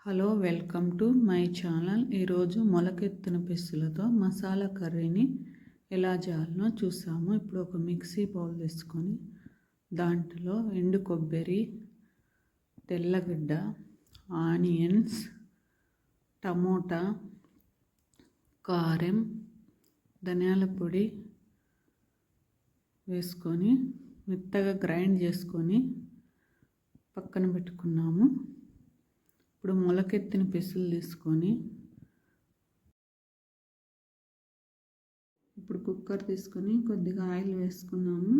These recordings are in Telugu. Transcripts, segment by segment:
Hello, welcome to my channel. ఈరోజు మొలకెత్తిన పెసులతో మసాలా కర్రీని ఎలా చేయాలనో చూసాము. ఇప్పుడు ఒక మిక్సీ బౌల్ తీసుకొని దాంట్లో ఎండు కొబ్బరి, తెల్లగడ్డ, ఆనియన్స్, టమోటా, కారం, ధనియాల పొడి వేసుకొని మెత్తగా గ్రైండ్ చేసుకొని పక్కన పెట్టుకున్నాము. ఇప్పుడు మొలకెత్తిన పెసులు తీసుకొని ఇప్పుడు కుక్కర్ తీసుకొని కొద్దిగా ఆయిల్ వేసుకున్నాము.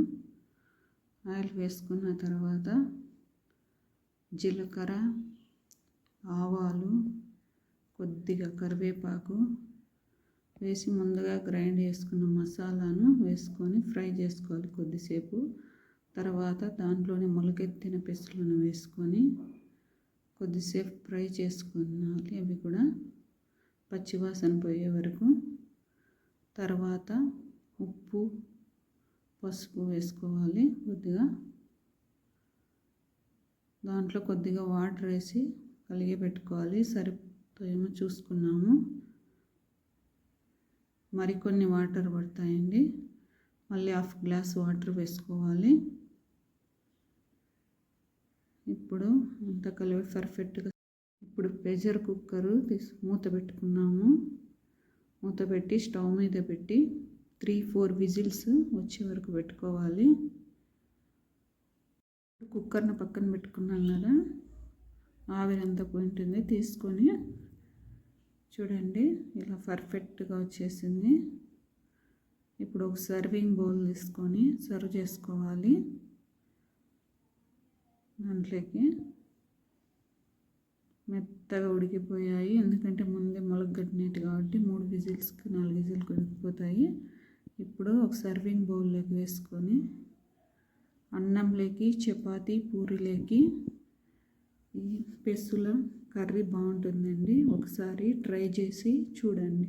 ఆయిల్ వేసుకున్న తర్వాత జీలకర్ర, ఆవాలు, కొద్దిగా కరివేపాకు వేసి ముందుగా గ్రైండ్ చేసుకున్న మసాలాను వేసుకొని ఫ్రై చేసుకోవాలి కొద్దిసేపు. తర్వాత దాంట్లోనే మొలకెత్తిన పెసులను వేసుకొని కొద్దిసేపు ఫ్రై చేసుకోవాలి. అవి కూడా పచ్చివాసన పోయే వరకు. తర్వాత ఉప్పు, పసుపు వేసుకోవాలి. కొద్దిగా దాంట్లో కొద్దిగా వాటర్ వేసి కలిగి పెట్టుకోవాలి. సరిపోయేమో చూసుకున్నాము. మరికొన్ని వాటర్ పడతాయండి. మళ్ళీ 1/2 గ్లాస్ వాటర్ వేసుకోవాలి. ఇప్పుడు అంతా కలిపి పర్ఫెక్ట్గా. ఇప్పుడు ప్రెషర్ కుక్కరు మూత పెట్టుకున్నాము. మూత పెట్టి స్టవ్ మీద పెట్టి 3-4 విజిల్స్ వచ్చే వరకు పెట్టుకోవాలి. కుక్కర్ని పక్కన పెట్టుకున్నాం కదా, ఆవిరంతా పోయింటుంది. తీసుకొని చూడండి, ఇలా పర్ఫెక్ట్గా వచ్చేసింది. ఇప్పుడు ఒక సర్వింగ్ బౌల్ తీసుకొని సర్వ్ చేసుకోవాలి. దాంట్లోకి మెత్తగా ఉడికిపోయాయి, ఎందుకంటే ముందే మొలకగట్టినట్టు కాబట్టి 3 విజిల్స్కి 4 విజిల్కి ఉడికిపోతాయి. ఇప్పుడు ఒక సర్వింగ్ బౌల్లోకి వేసుకొని అన్నంలోకి, చపాతీ, పూరీలోకి ఈ పెసుల కర్రీ బాగుంటుందండి. ఒకసారి ట్రై చేసి చూడండి.